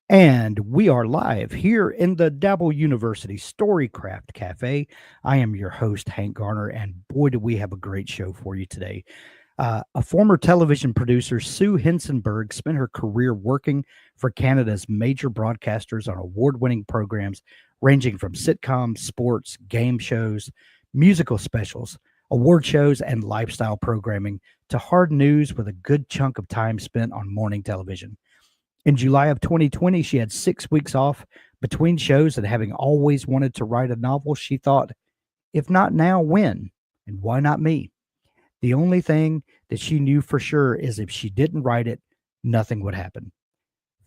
And we are live here in the Dabble University Storycraft Cafe. I am your host, Hank Garner, and boy, do we have a great show for you today. A former television producer, Sue Hincenbergs, spent her career working for Canada's major broadcasters on award winning programs ranging from sitcoms, sports, game shows, musical specials, award shows, and lifestyle programming to hard news with a good chunk of time spent on morning television. In July of 2020, she had 6 weeks off between shows, and having always wanted to write a novel, she thought, if not now, when? And why not me? The only thing that she knew for sure is if she didn't write it, nothing would happen.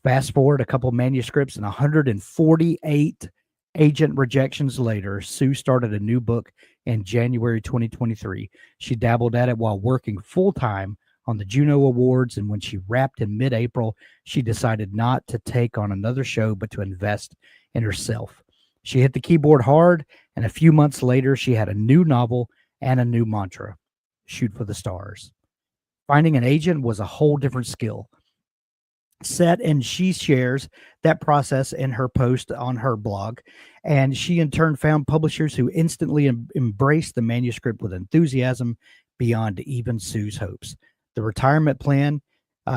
Fast forward a couple manuscripts and 148 agent rejections later, Sue started a new book in January 2023. She dabbled at it while working full time on the Juno Awards. And when she wrapped in mid April, she decided not to take on another show, but to invest in herself. She hit the keyboard hard, and a few months later, she had a new novel and a new mantra: shoot for the stars. Finding an agent was a whole different skill set, and she shares that process in her post on her blog. And she in turn found publishers who instantly embraced the manuscript with enthusiasm beyond even Sue's hopes. The retirement plan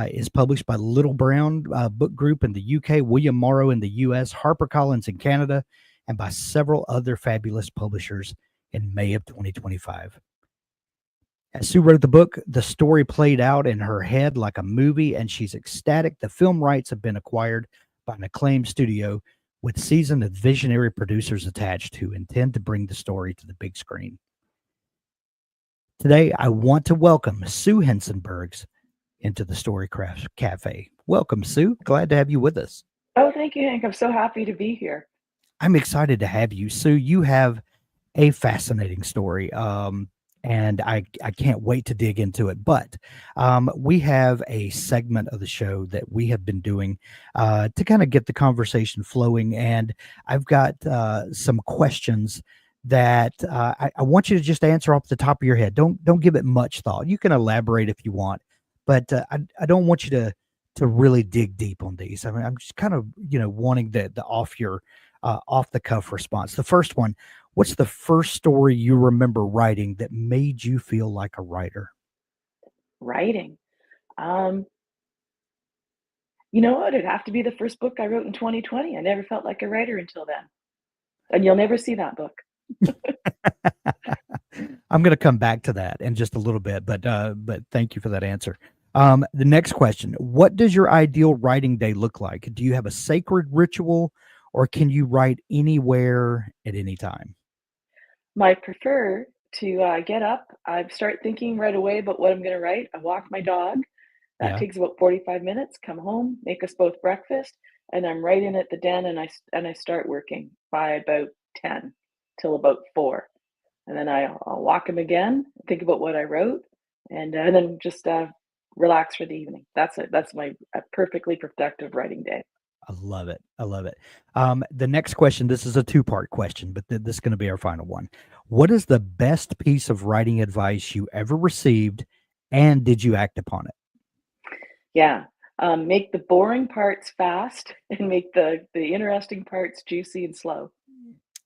is published by Little Brown Book Group in the UK, William Morrow in the US, HarperCollins in Canada, and by several other fabulous publishers in May of 2025. As Sue wrote the book, the story played out in her head like a movie, and she's ecstatic. The film rights have been acquired by an acclaimed studio with seasoned and visionary producers attached who intend to bring the story to the big screen. Today, I want to welcome Sue Hincenbergs into the Storycraft Cafe. Welcome, Sue. Glad to have you with us. Oh, thank you, Hank. I'm so happy to be here. I'm excited to have you. Sue, you have a fascinating story. And I can't wait to dig into it. But we have a segment of the show that we have been doing to kind of get the conversation flowing. And I've got some questions that I want you to just answer off the top of your head. Don't give it much thought. You can elaborate if you want, but I don't want you to really dig deep on these. I mean, I'm just kind of wanting the off the cuff response. The first one: what's the first story you remember writing that made you feel like a writer? Writing. Um, you know what? It'd have to be the first book I wrote in 2020. I never felt like a writer until then. And you'll never see that book. I'm going to come back to that in just a little bit, but thank you for that answer. The next question: what does your ideal writing day look like? Do you have a sacred ritual, or can you write anywhere at any time? I prefer to get up. I start thinking right away about what I'm going to write. I walk my dog. That Yeah. takes about 45 minutes. Come home, make us both breakfast, and I'm right in at the den, and I start working by about 10 till about 4. And then I'll walk him again, think about what I wrote, and then just relax for the evening. That's it. That's my a perfectly productive writing day. I love it. I love it. The next question, this is a two-part question, but this is going to be our final one. What is the best piece of writing advice you ever received, and did you act upon it? Yeah. Make the boring parts fast and make the interesting parts juicy and slow.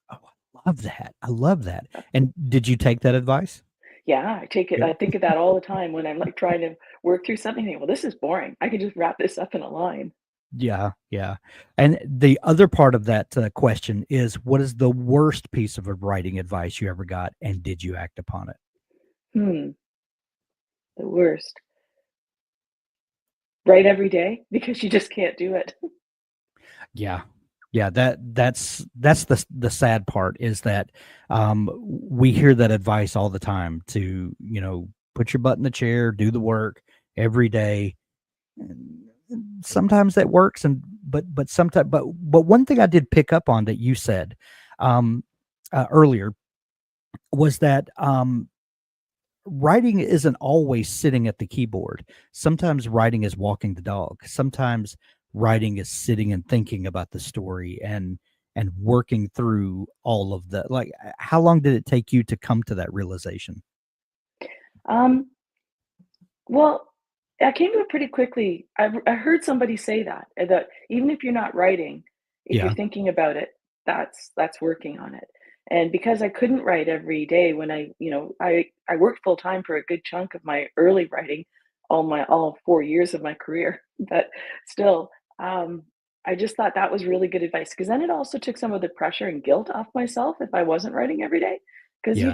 Oh, I love that. I love that. And did you take that advice? Yeah, I take it. Yeah. I think of that all the time when I'm like trying to work through something. I think, well, this is boring. I could just wrap this up in a line. Yeah, yeah. And the other part of that question is, what is the worst piece of writing advice you ever got, and did you act upon it? Hmm, the worst. Write every day because you just can't do it. Yeah. Yeah, that's the sad part is that we hear that advice all the time to, put your butt in the chair, do the work every day. And sometimes that works, and but sometimes but one thing I did pick up on that you said um earlier was that writing isn't always sitting at the keyboard. Sometimes writing is walking the dog. Sometimes writing is sitting and thinking about the story and working through all of the like. How long did it take you to come to that realization? Um, well, I came to it pretty quickly. I heard somebody say that even if you're not writing, if you're Yeah. thinking about it, that's working on it. And because I couldn't write every day when I worked full time for a good chunk of my early writing, all 4 years of my career, but still, um, I just thought that was really good advice because then it also took some of the pressure and guilt off myself if I wasn't writing every day. Because Yeah.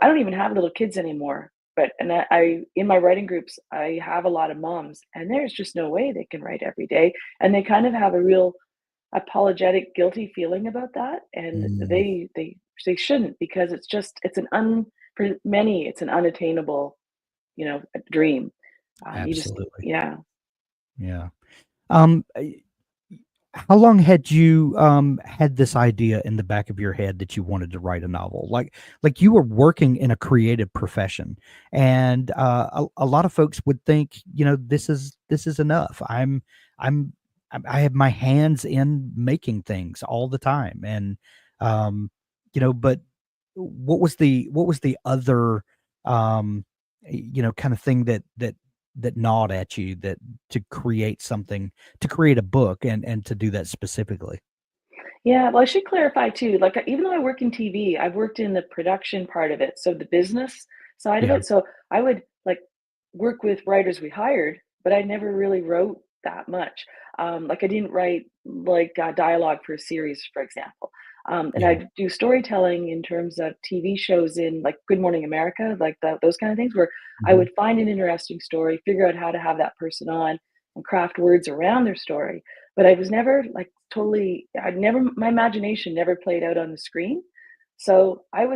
I don't even have little kids anymore. But and I in my writing groups, I have a lot of moms, and there's just no way they can write every day, and they kind of have a real apologetic, guilty feeling about that, and Mm, they shouldn't because it's an un for many, it's an unattainable, dream. You just absolutely. yeah. Yeah. Um, how long had you had this idea in the back of your head that you wanted to write a novel? Like you were working in a creative profession, and a lot of folks would think, this is enough. I'm I have my hands in making things all the time, and um, but what was the other kind of thing that gnawed at you, that to create something, to create a book, and to do that specifically? Yeah, well, I should clarify too, like, even though I work in TV, I've worked in the production part of it, so the business side of Yeah. it, so I would, like, work with writers we hired, but I never really wrote that much. Like, I didn't write, like, dialogue for a series, for example. And Yeah. I do storytelling in terms of TV shows in, like, Good Morning America, like, those kind of things, where I Mhm. would find an interesting story, figure out how to have that person on, and craft words around their story, but I was never, like, totally I'd never my imagination never played out on the screen. So I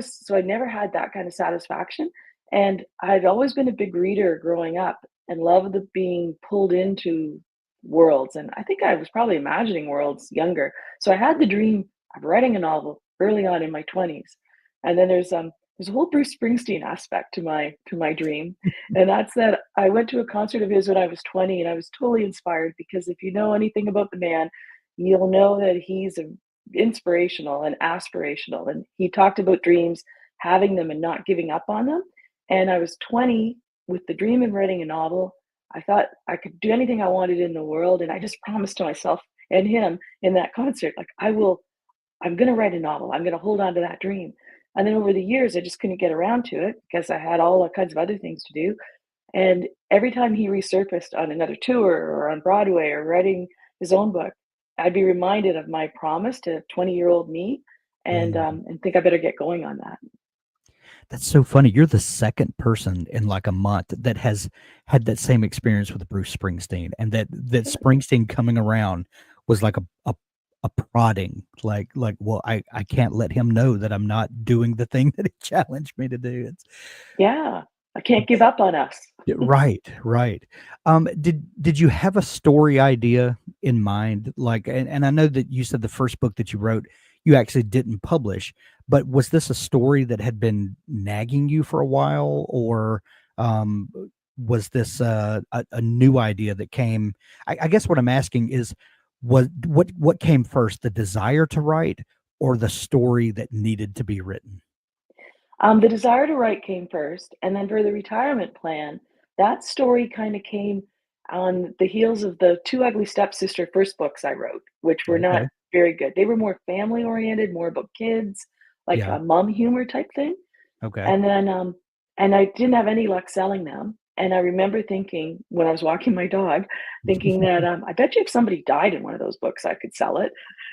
never had that kind of satisfaction, and I'd always been a big reader growing up and loved the being pulled into worlds, and I think I was probably imagining worlds younger. So I had the dream of writing a novel early on in my 20s. And then there's a whole Bruce Springsteen aspect to my dream, and that's that I went to a concert of his when I was 20, and I was totally inspired because if you know anything about the man, you'll know that he's inspirational and aspirational. And he talked about dreams, having them and not giving up on them. And I was 20 with the dream of writing a novel. I thought I could do anything I wanted in the world. And I just promised to myself and him in that concert, like, I'm going to write a novel. I'm going to hold on to that dream. And then over the years, I just couldn't get around to it because I had all kinds of other things to do. And every time he resurfaced on another tour or on Broadway or writing his own book, I'd be reminded of my promise to 20-year-old me Mm. and think I better get going on that. That's so funny. You're the second person in like a month that has had that same experience with Bruce Springsteen, and that Springsteen coming around was like a prodding, like, well, I can't let him know that I'm not doing the thing that he challenged me to do. Yeah, I can't give up on us. Yeah, right, right. Did you have a story idea in mind? Like, and I know that you said the first book that you wrote, you actually didn't publish, but was this a story that had been nagging you for a while, or um, was this a new idea that came? I guess what I'm asking is, what came first, the desire to write or the story that needed to be written? The desire to write came first, and then for the retirement plan, that story kind of came on the heels of the Two Ugly Stepsister first books I wrote, which were not Okay. very good. They were more family oriented, more about kids, like Yeah. a mom humor type thing. Okay. And then, and I didn't have any luck selling them. And I remember thinking when I was walking my dog, thinking that I bet you if somebody died in one of those books, I could sell it.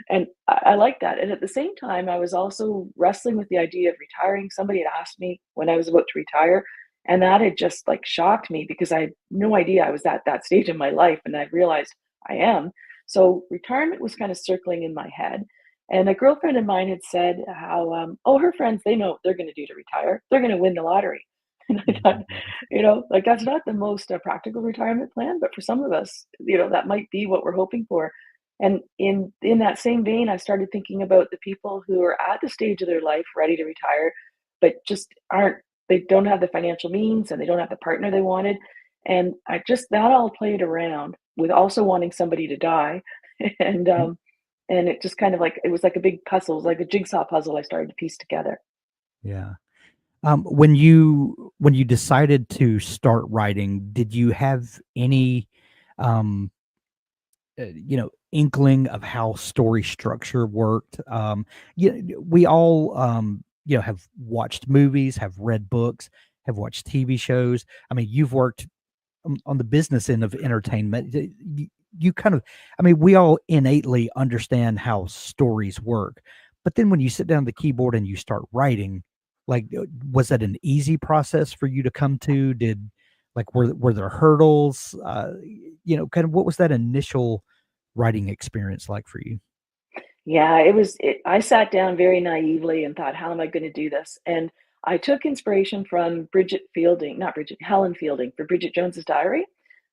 And I like that. And at the same time, I was also wrestling with the idea of retiring. Somebody had asked me when I was about to retire, and that had just like shocked me because I had no idea I was at that stage in my life. And I realized I am. So retirement was kind of circling in my head. And a girlfriend of mine had said how, oh, her friends, they know what they're going to do to retire. They're going to win the lottery. And I thought, like that's not the most practical retirement plan, but for some of us, that might be what we're hoping for. And in that same vein, I started thinking about the people who are at the stage of their life ready to retire, but just they don't have the financial means and they don't have the partner they wanted. And I just that all played around with also wanting somebody to die. and Mm, and it just kind of like it was like a big puzzle, it was like a jigsaw puzzle I started to piece together. yeah. When you decided to start writing, did you have any, um, inkling of how story structure worked? We all, have watched movies, have read books, have watched TV shows. I mean, you've worked on the business end of entertainment. You kind of, I mean, we all innately understand how stories work, but then when you sit down at the keyboard and you start writing, like, was that an easy process for you to come to? Were there hurdles? Kind of what was that initial writing experience like for you? Yeah, I sat down very naively and thought, "How am I gonna do this?" And I took inspiration from Helen Fielding for Bridget Jones's Diary,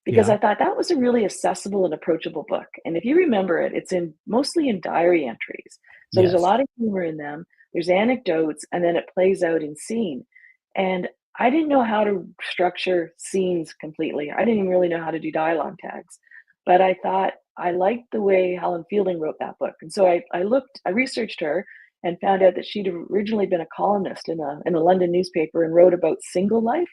because Yeah. I thought that was a really accessible and approachable book. And if you remember it, it's mostly in diary entries. So there's a Yes. lot of humor in them. There's anecdotes, and then it plays out in scene. And I didn't know how to structure scenes completely. I didn't even really know how to do dialogue tags. But I thought I liked the way Helen Fielding wrote that book. And so I researched her and found out that she'd originally been a columnist in a London newspaper and wrote about single life,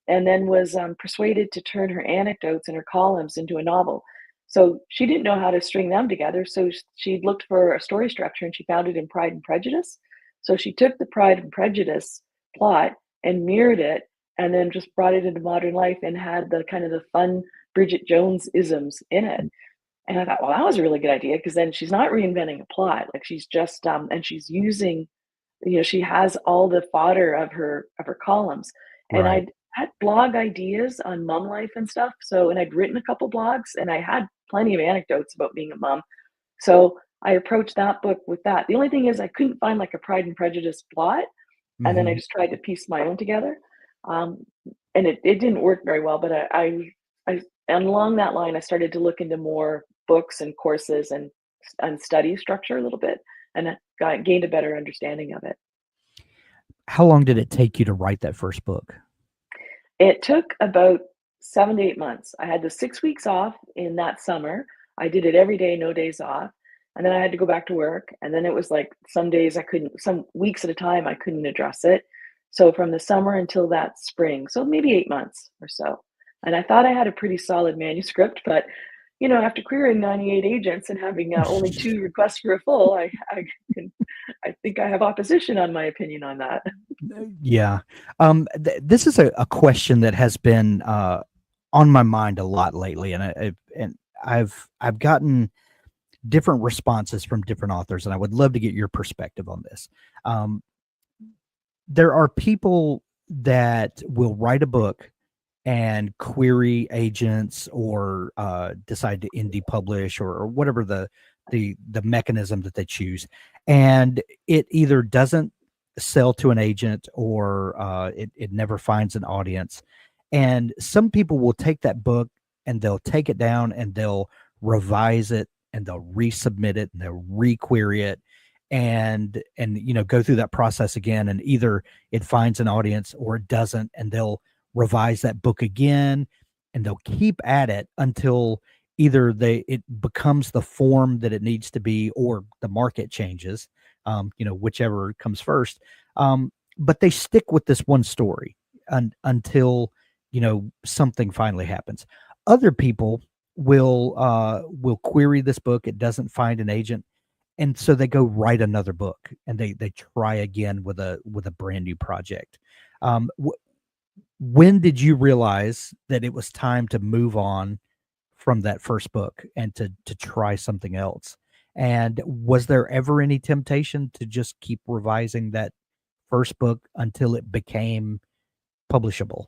and then was persuaded to turn her anecdotes and her columns into a novel. So she didn't know how to string them together. So she looked for a story structure, and she found it in Pride and Prejudice. So she took the Pride and Prejudice plot and mirrored it, and then just brought it into modern life and had the kind of the fun Bridget Jones isms in it. And I thought, well, that was a really good idea, because then she's not reinventing a plot. Like, she's just and she's using, she has all the fodder of her columns. And Right. I'd had blog ideas on mom life and stuff. So, and I'd written a couple blogs, and I had plenty of anecdotes about being a mom. So I approached that book with that. The only thing is I couldn't find like a Pride and Prejudice plot, and then I Mhm. just tried to piece my own together. Um, and it didn't work very well, but I and along that line, I started to look into more books and courses and study structure a little bit, and gained a better understanding of it. How long did it take you to write that first book? It took about 7 to 8 months. I had the 6 weeks off in that summer. I did it every day, no days off, and then I had to go back to work, and then it was like some days I couldn't, some weeks at a time, I couldn't address it. So from the summer until that spring, so maybe 8 months or so. And I thought I had a pretty solid manuscript, but, after querying 98 agents and having, only 2 requests for a full, can I think I have opposition on my opinion on that. Yeah. This is a question that has been on my mind a lot lately, and I've gotten different responses from different authors, and I would love to get your perspective on this. Um, there are people that will write a book and query agents or decide to indie publish or whatever the mechanism that they choose, and it either doesn't sell to an agent or it never finds an audience. And some people will take that book and they'll take it down and they'll revise it and they'll resubmit it and they'll requery it and go through that process again, and either it finds an audience or it doesn't, and they'll revise that book again, and they'll keep at it until either it becomes the form that it needs to be or the market changes, whichever comes first. But they stick with this one story until something finally happens. Other people will query this book, it doesn't find an agent, and so they go write another book and they try again with a brand new project. um, when did you realize that it was time to move on from that first book and to try something else? And was there ever any temptation to just keep revising that first book until it became publishable?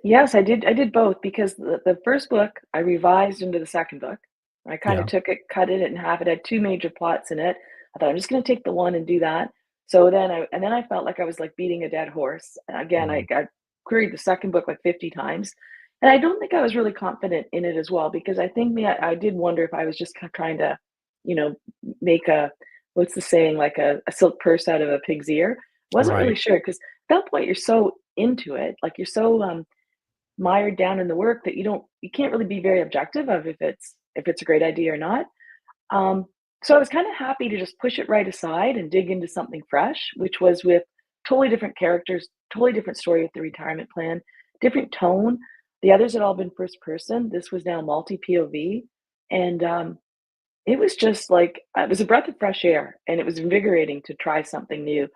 Yes, I did both, because the first book I revised into the second book. I kind of Yeah. took it, cut it in half. It had two major plots in it. I thought I'm just going to take the one and do that. So then I felt like I was like beating a dead horse. And again, Mm, I queried the second book like 50 times, and I don't think I was really confident in it as well, because I think I did wonder if I was just trying to, you know, make a, what's the saying, like a silk purse out of a pig's ear. Wasn't really right. sure, because at that point you're so into it, like you're so mired down in the work that you can't really be very objective of if it's a great idea or not. So I was kind of happy to just push it right aside and dig into something fresh, which was with totally different characters, totally different story with the retirement plan, different tone. The others had all been first person. This was now multi POV, and it was just like it was a breath of fresh air, and it was invigorating to try something new,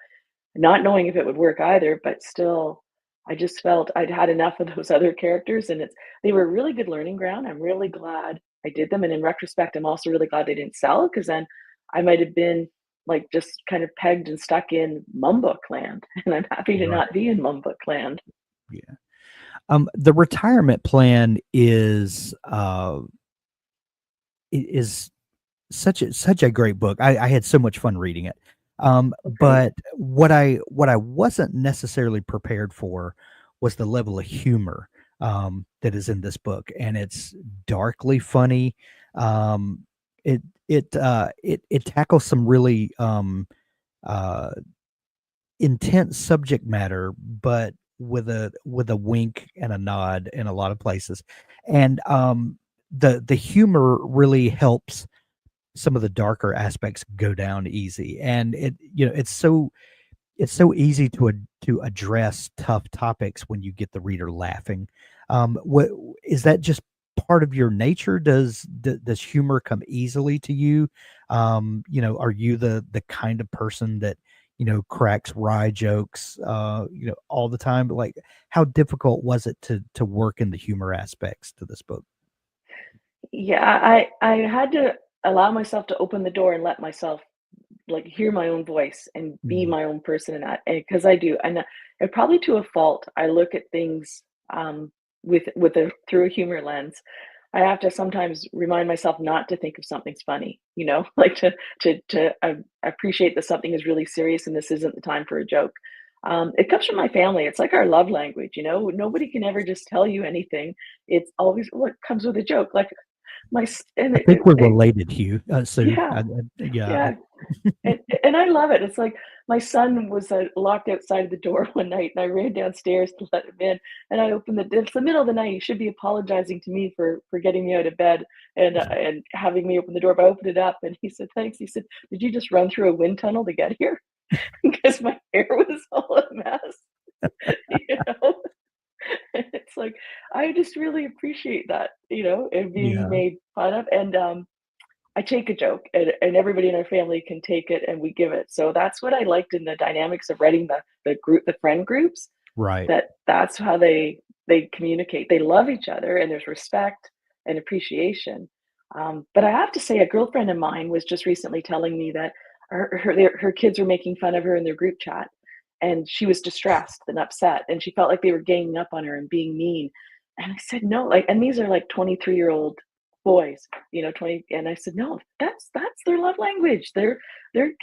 not knowing if it would work either, but still, I just felt I'd had enough of those other characters, and they were a really good learning ground. I'm really glad I did them, and in retrospect, I'm also really glad they didn't sell because then I might have been like just kind of pegged and stuck in mumbook land, and I'm happy to Right. not be in mumbook land. Yeah. The retirement plan is such a great book. I had so much fun reading it. Okay. But what I wasn't necessarily prepared for was the level of humor that is in this book, and it's darkly funny. Um, it tackles some really uh, intense subject matter, but with a wink and a nod in a lot of places, and the humor really helps some of the darker aspects go down easy, and it's so easy to address tough topics when you get the reader laughing. What is that just part of your nature? Does humor come easily to you? Are you the kind of person that cracks wry jokes all the time? Like, how difficult was it to work in the humor aspects to this book? Yeah, I had to allow myself to open the door and let myself like hear my own voice and be Mm, my own person in that because I do and probably to a fault I look at things with a through a humor lens. I have to sometimes remind myself not to think of something's funny, like to appreciate that something is really serious and this isn't the time for a joke. It comes from my family. It's like our love language, nobody can ever just tell you anything. It's always what comes with a joke, like and I think we're related, Hugh, Sue. yeah, Yeah, yeah. And I love it. It's like my son was, locked outside of the door one night, and I ran downstairs to let him in, and I opened it's the middle of the night, he should be apologizing to me for getting me out of bed and having me open the door, but I opened it up, and he said, "Thanks." He said, "Did you just run through a wind tunnel to get here?" Because my hair was all a mess, you know? It's like, I just really appreciate that, and being yeah, made fun of, and, I take a joke and everybody in our family can take it and we give it. So that's what I liked in the dynamics of writing the friend groups, right. that's how they communicate. They love each other and there's respect and appreciation. But I have to say a girlfriend of mine was just recently telling me that her kids were making fun of her in their group chat and she was distressed and upset and she felt like they were ganging up on her and being mean. And I said, "No," like, and these are like 23-year-old boys, 20, and I said, "No, that's their love language. They're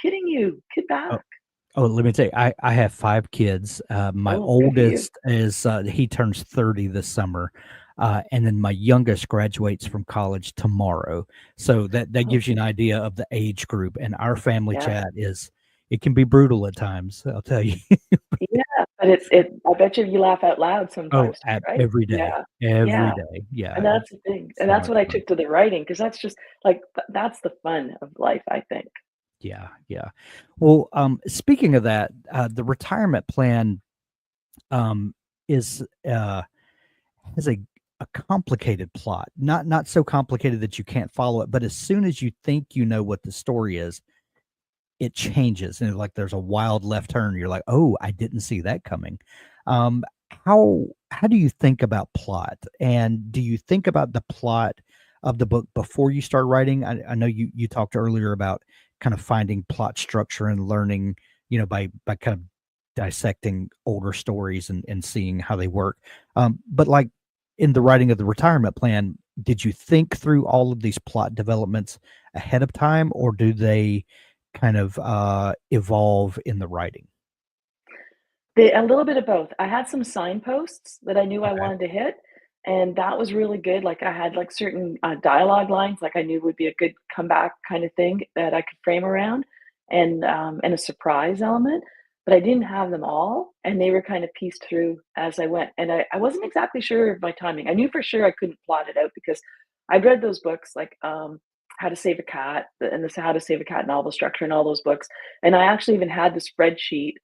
kidding you. Kid Oh, back." oh, let me tell you, I have 5 kids. My Oh, good for you. oldest he turns 30 this summer, and then my youngest graduates from college tomorrow. So that Oh, gives you an idea of the age group, and our family yeah. chat it can be brutal at times, I'll tell you. Yeah, but it I bet you laugh out loud Oh, sometimes too, ab right? every day, Yeah. every Yeah, day. Yeah, and that's the thing, and so that's much what I fun. took to the writing because that's just like, that's the fun of life, I think. Yeah, yeah. Well, speaking of that, the retirement plan, um, is, has a complicated plot. Not so complicated that you can't follow it, but as soon as you think you know what the story is, it changes, and, like, there's a wild left turn. You're like, "Oh, I didn't see that coming." Um, how do you think about plot? And do you think about the plot of the book before you start writing? I know you talked earlier about kind of finding plot structure and learning, by kind of dissecting older stories and seeing how they work. But, like, in the writing of the retirement plan, did you think through all of these plot developments ahead of time, or do they kind of, evolve in the writing? A little bit of both. I had some signposts that I knew I Okay. wanted to hit, and that was really good. Like I had like certain dialogue lines, like I knew would be a good comeback kind of thing that I could frame around, and a surprise element. But I didn't have them all, and they were kind of pieced through as I went. And I wasn't exactly sure of my timing. I knew for sure I couldn't plot it out because I'd read those books like How to Save a Cat and this How to Save a Cat novel structure and all those books. And I actually even had the spreadsheet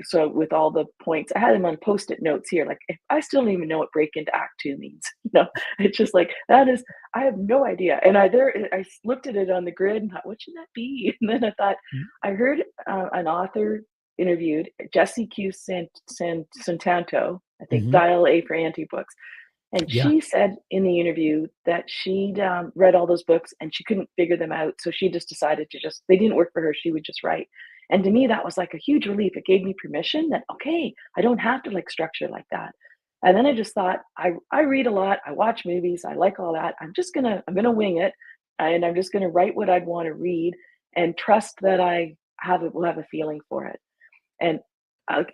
So with all the points, I had them on post-it notes here. Like, if I still don't even know what break into act two means, it's just like, I have no idea. And I looked at it on the grid and thought, what should that be? And then I thought, Mm. I heard an author interviewed, Jessie Q. Santanto, I think, Mhm. Dial A for Anti Books. And Yeah. she said in the interview that she'd read all those books and she couldn't figure them out. So she just decided they didn't work for her. She would just write. And to me, that was like a huge relief. It gave me permission that, okay, I don't have to like structure like that. And then I just thought, I read a lot. I watch movies. I like all that. I'm going to wing it. And I'm just going to write what I'd want to read and trust that will have a feeling for it. And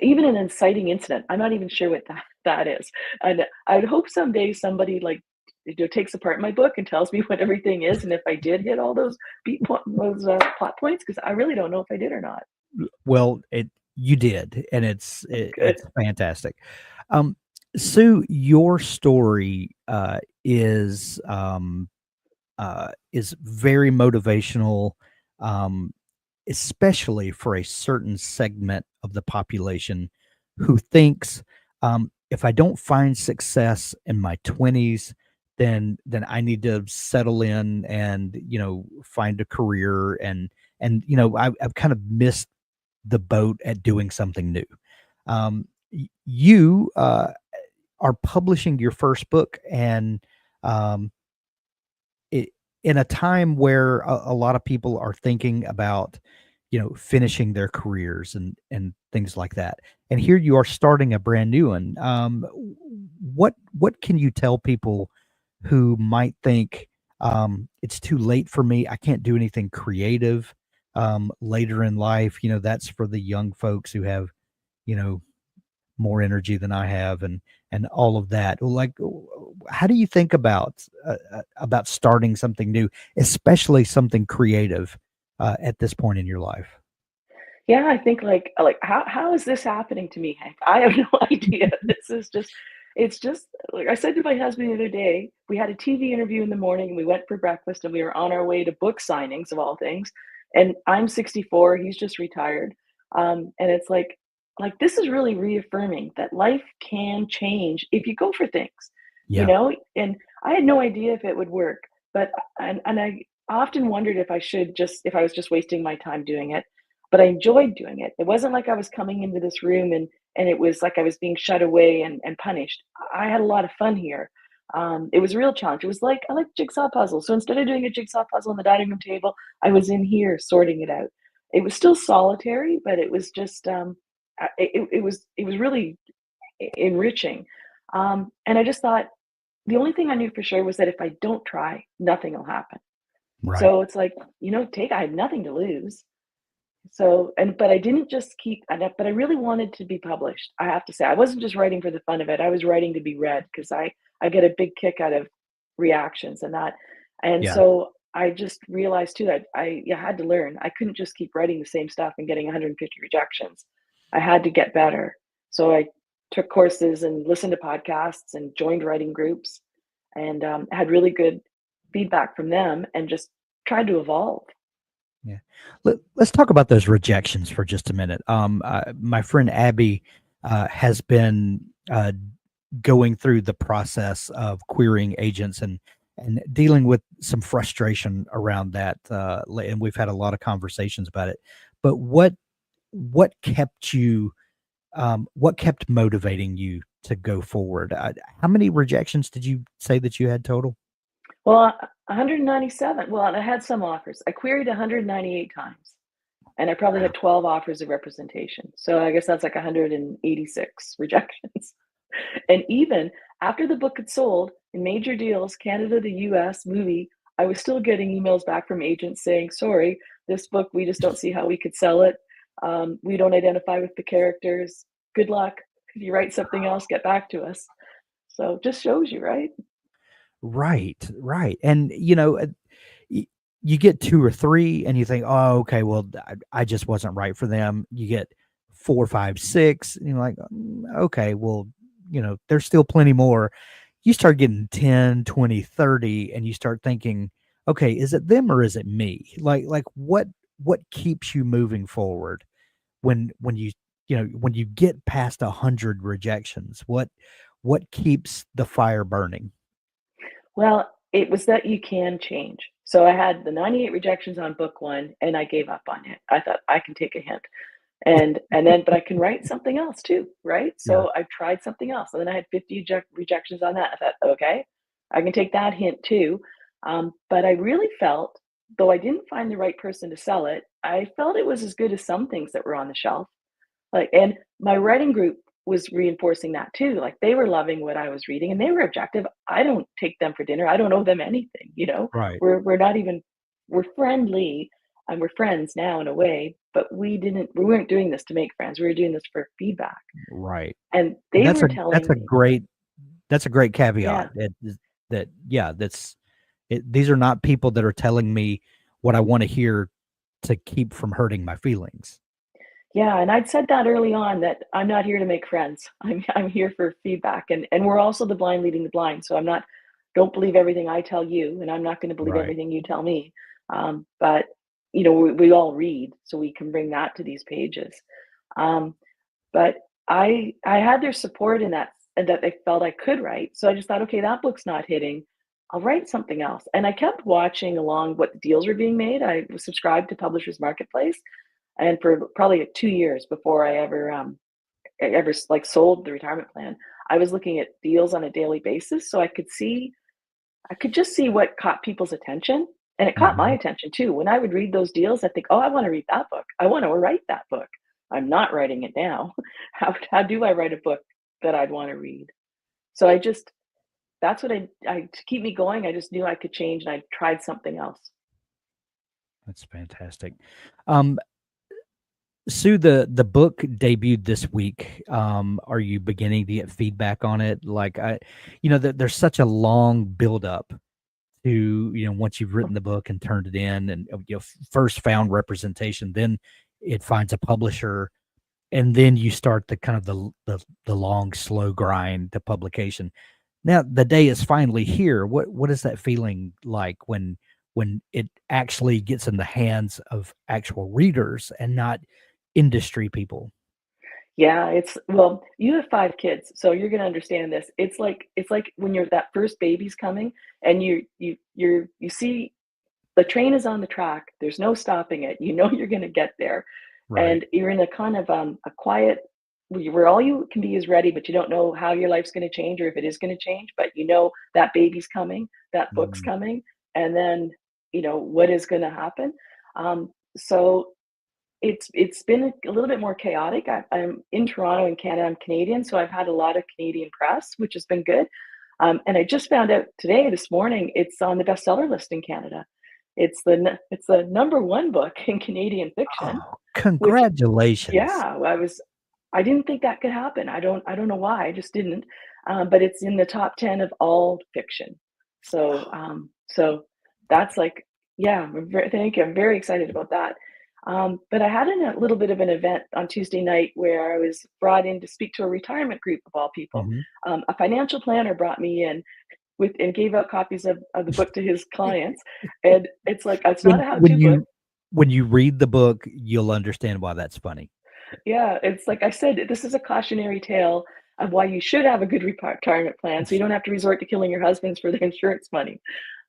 even an inciting incident, I'm not even sure what that is. And I'd hope someday somebody like takes apart my book and tells me what everything is, and if I did hit all those plot points, because I really don't know if I did or not. Well, you did, and Good. it's fantastic. Um, Sue, your story is very motivational, um, especially for a certain segment of the population who thinks, if I don't find success in my 20s, then I need to settle in and find a career, and I've kind of missed the boat at doing something new. You are publishing your first book, and um, it, in a time where a lot of people are thinking about, finishing their careers and things like that. And here you are starting a brand new one. What can you tell people who might think, it's too late for me? I can't do anything creative later in life. That's for the young folks who have, you know, more energy than I have, and all of that. Well, like, how do you think about starting something new, especially something creative, at this point in your life? Yeah, I think like how is this happening to me, Hank? I have no idea. It's just like I said to my husband the other day, we had a TV interview in the morning and we went for breakfast and we were on our way to book signings of all things. And I'm 64, he's just retired. And it's like this is really reaffirming that life can change if you go for things, Yeah. And I had no idea if it would work, but and I often wondered if I was just wasting my time doing it, but I enjoyed doing it. It wasn't like I was coming into this room and it was like I was being shut away and punished. I had a lot of fun here. It was a real challenge. It was like I like jigsaw puzzles. So instead of doing a jigsaw puzzle on the dining room table, I was in here sorting it out. It was still solitary, but it was just it was really enriching. And I just thought the only thing I knew for sure was that if I don't try, nothing will happen. Right. So it's like, I had nothing to lose. But I didn't just but I really wanted to be published. I have to say, I wasn't just writing for the fun of it. I was writing to be read because I get a big kick out of reactions and that. And Yeah. so I just realized too that I had to learn. I couldn't just keep writing the same stuff and getting 150 rejections. I had to get better. So I took courses and listened to podcasts and joined writing groups and had really good feedback from them and just tried to evolve. Yeah. Let's talk about those rejections for just a minute. My friend Abby has been going through the process of querying agents and dealing with some frustration around that. And we've had a lot of conversations about it. But what kept you? What kept motivating you to go forward? How many rejections did you say that you had total? Well, 197. Well, and I had some offers. I queried 198 times, and I probably had Wow. 12 offers of representation. So I guess that's like 186 rejections. And even after the book had sold in major deals, Canada, the US, movie, I was still getting emails back from agents saying, sorry, this book, we just don't see how we could sell it. We don't identify with the characters. Good luck. If you write something else, get back to us. So it just shows you, right? Right, right. And y- you get two or three, and you think, oh, okay, well, I just wasn't right for them. You get four, five, six, and you're like, okay, well, there's still plenty more. You start getting 10, 20, 30, and you start thinking, okay, is it them or is it me? Like what keeps you moving forward when you when you get past 100 rejections, what keeps the fire burning? Well, it was that you can change. So I had the 98 rejections on book 1 and I gave up on it. I thought I can take a hint. And then but I can write something else too, right? Yeah. So I tried something else. And then I had 50 rejections on that. I thought, okay, I can take that hint too. But I really felt, though I didn't find the right person to sell it, I felt it was as good as some things that were on the shelf. Like, and my writing group was reinforcing that too. Like they were loving what I was reading and they were objective. I don't take them for dinner. I don't owe them anything, you know. Right. We're not even we're friendly and we're friends now in a way, but we weren't doing this to make friends. We were doing this for feedback. Right. And And they were telling me, that's a great caveat yeah, that yeah, these are not people that are telling me what I want to hear to keep from hurting my feelings. yeah, and I'd said that early on that I'm not here to make friends. I'm here for feedback, and we're also the blind leading the blind. So I'm not don't believe everything I tell you, and I'm not going to believe Right. everything you tell me. But you know, we all read, so we can bring that to these pages. Um, but I had their support in that, and that they felt I could write. So I just thought, okay, that book's not hitting. I'll write something else. And I kept watching along what deals were being made. I was subscribed to Publishers Marketplace, and for probably 2 years before I ever like sold the retirement plan, I was looking at deals on a daily basis so I could just see what caught people's attention, and it caught my Mhm. attention too. When I would read those deals, I think, "Oh, I wanna read that book. I wanna write that book." I'm not writing it now. How do I write a book that I'd wanna read? So I just that's what I to keep me going, I just knew I could change, and I tried something else. That's fantastic. Um, Sue, the book debuted this week. Are you beginning to get feedback on it? Like there's such a long buildup to, once you've written the book and turned it in and first found representation, then it finds a publisher, and then you start the kind of the long, slow grind to publication. Now the day is finally here. What is that feeling like when it actually gets in the hands of actual readers and not industry people? Yeah, it's well, you have 5 kids, so you're gonna understand this. It's like when that first baby's coming and you see the train is on the track, there's no stopping it, you know you're gonna get there, Right. and you're in a kind of, a quiet where all you can be is ready, but you don't know how your life's gonna change or if it is gonna change, but you know that baby's coming, that book's Mm. coming, and then, you know, what is gonna happen. So it's been a little bit more chaotic. I'm in Toronto in Canada. I'm Canadian, so I've had a lot of Canadian press, which has been good. And I just found out today, this morning, it's on the bestseller list in Canada. It's the number one book in Canadian fiction, Oh, which congratulations. yeah, I didn't think that could happen. I don't know why. I just didn't. But it's in the top 10 of all fiction. So so that's like yeah, thank you. I'm very excited about that. But I had a little bit of an event on Tuesday night where I was brought in to speak to a retirement group of all people. Mhm. A financial planner brought me in with and gave out copies of the book to his clients. And it's like it's not a When how-to book. you read the book, you'll understand why that's funny. Yeah, it's like I said, this is a cautionary tale of why you should have a good retirement plan so you don't have to resort to killing your husbands for the insurance money.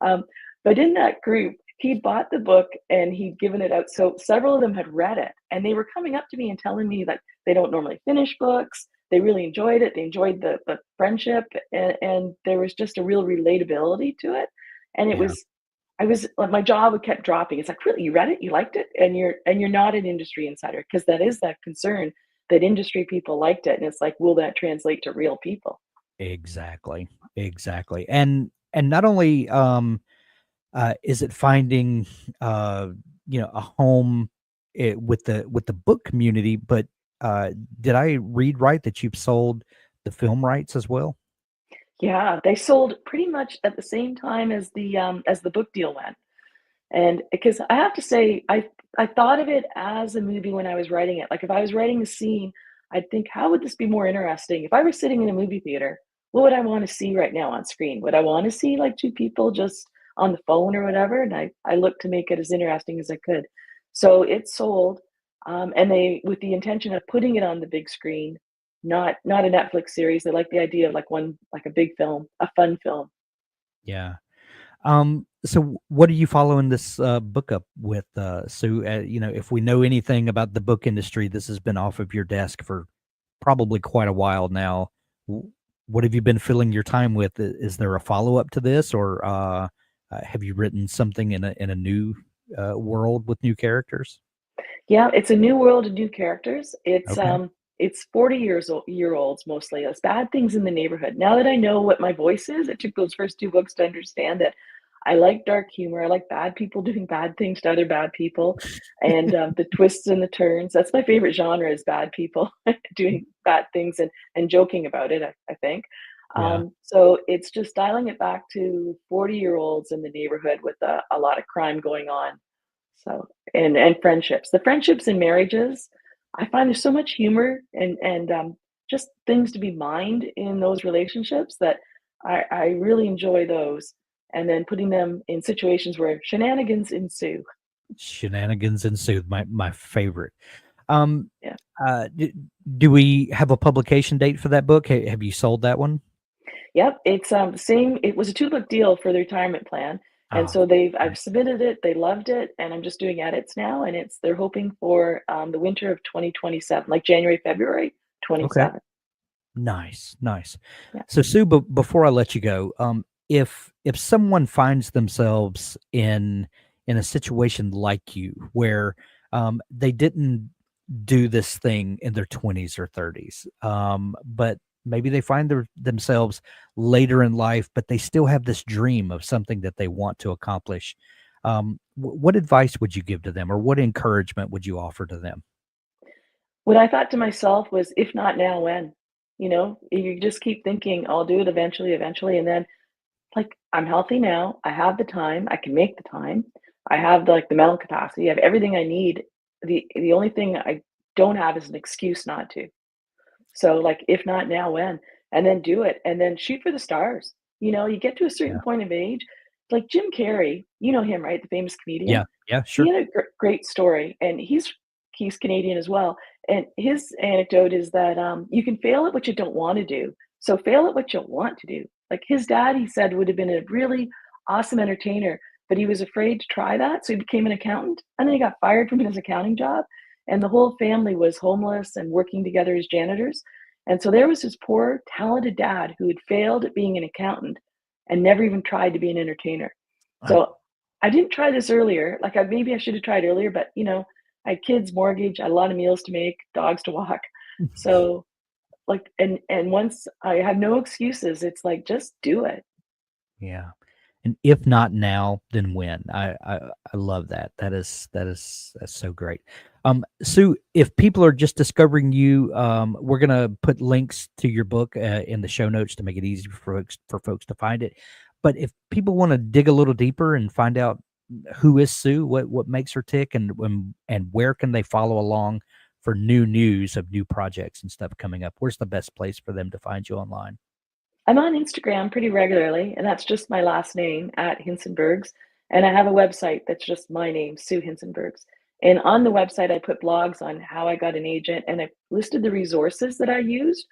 Um, but in that group, he bought the book and he'd given it out. So several of them had read it and they were coming up to me and telling me that they don't normally finish books. They really enjoyed it. They enjoyed the friendship and there was just a real relatability to it. And it Yeah. was I was like, my jaw kept dropping. It's like, "Really? You read it? You liked it? And you're not an industry insider because that is that concern that industry people liked it, and it's like, will that translate to real people?" Exactly. Exactly. And not only, is it finding, uh, a home, with the book community, but, did I read right that you've sold the film rights as well? Yeah, they sold pretty much at the same time as the book deal went. And because I have to say, I thought of it as a movie when I was writing it. Like if I was writing the scene, I'd think, how would this be more interesting? If I were sitting in a movie theater, what would I want to see right now on screen? Would I want to see like two people just on the phone or whatever? And I looked to make it as interesting as I could. So it sold. and they with the intention of putting it on the big screen, not a Netflix series. They like the idea of like a big film, a fun film. Yeah. So what are you following this book up with, Sue? If we know anything about the book industry, this has been off of your desk for probably quite a while now. What have you been filling your time with? Is there a follow up to this, or have you written something in a new world with new characters? Yeah, it's a new world of new characters. Okay. It's 40 year olds mostly. It's bad things in the neighborhood. Now that I know what my voice is, it took those first two books to understand that I like dark humor. I like bad people doing bad things to other bad people, and the twists and the turns. That's my favorite genre is bad people doing bad things and joking about it. I think. Yeah. So it's just dialing it back to 40-year-olds in the neighborhood with a lot of crime going on. So and friendships. The friendships and marriages, I find there's so much humor and just things to be mined in those relationships that I really enjoy those. And then putting them in situations where shenanigans ensue. Shenanigans ensued. My favorite. Um, Yeah. do, do we have a publication date for that book? Have you sold that one? Yep, it's, same it was a two-book deal for the retirement plan, and Oh, so I've nice. submitted it, they loved it, and I'm just doing edits now, and they're hoping for, the winter of 2027, like January, February Okay. 27. Nice, nice. Yeah. So Sue, before I let you go, if someone finds themselves in a situation like you where they didn't do this thing in their 20s or 30s, but maybe they find themselves later in life, but they still have this dream of something that they want to accomplish. What advice would you give to them, or what encouragement would you offer to them? What I thought to myself was, "If not now, when?" You know? You just keep thinking, "I'll do it eventually, eventually," and then, like, I'm healthy now, I have the time, I can make the time, I have, the mental capacity, I have everything I need. The only thing I don't have is an excuse not to. So, like, if not now, when? And then do it, and then shoot for the stars. You know, you get to a certain Yeah, point of age, like Jim Carrey, you know him, right? The famous comedian. yeah, yeah, He sure. had a great story, and he's Canadian as well. And his anecdote is that you can fail at what you don't want to do. So fail at what you want to do. Like his dad, he said, would have been a really awesome entertainer, but he was afraid to try that. So he became an accountant, and then he got fired from his accounting job. And the whole family was homeless and working together as janitors. And so there was this poor, talented dad who had failed at being an accountant and never even tried to be an entertainer. Uh, So I didn't try this earlier. Like maybe I should have tried earlier, but I had kids, mortgage, I had a lot of meals to make, dogs to walk. So like and once I have no excuses, it's like just do it. yeah. And if not now, then when? I love that. That's so great. Sue, if people are just discovering you, we're gonna put links to your book in the show notes to make it easy for folks to find it. But if people want to dig a little deeper and find out who is Sue, what makes her tick, and where can they follow along for new news of new projects and stuff coming up, where's the best place for them to find you online? I'm on Instagram pretty regularly, and that's just my last name at Hincenbergs. And I have a website that's just my name, Sue Hincenbergs. And on the website, I put blogs on how I got an agent, and I listed the resources that I used,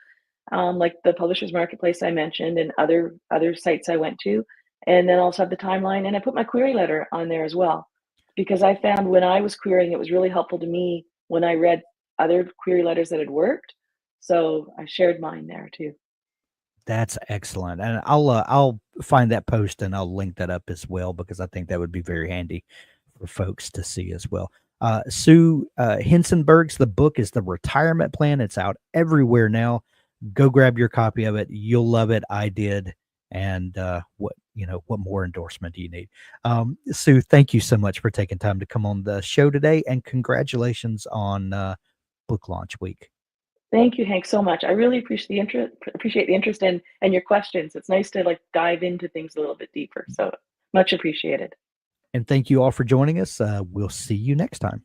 like the Publishers Marketplace I mentioned, and other sites I went to. And then also have the timeline, and I put my query letter on there as well, because I found when I was querying, it was really helpful to me when I read other query letters that had worked. So I shared mine there too. That's excellent, and I'll find that post and I'll link that up as well because I think that would be very handy for folks to see as well. Sue Hincenberg's the book is The Retirement Plan. It's out everywhere now. Go grab your copy of it. You'll love it. I did. And what more endorsement do you need? Sue, thank you so much for taking time to come on the show today, and congratulations on book launch week. Thank you, Hank, so much. I really appreciate the interest and your questions. It's nice to like dive into things a little bit deeper. So much appreciated. And thank you all for joining us. We'll see you next time.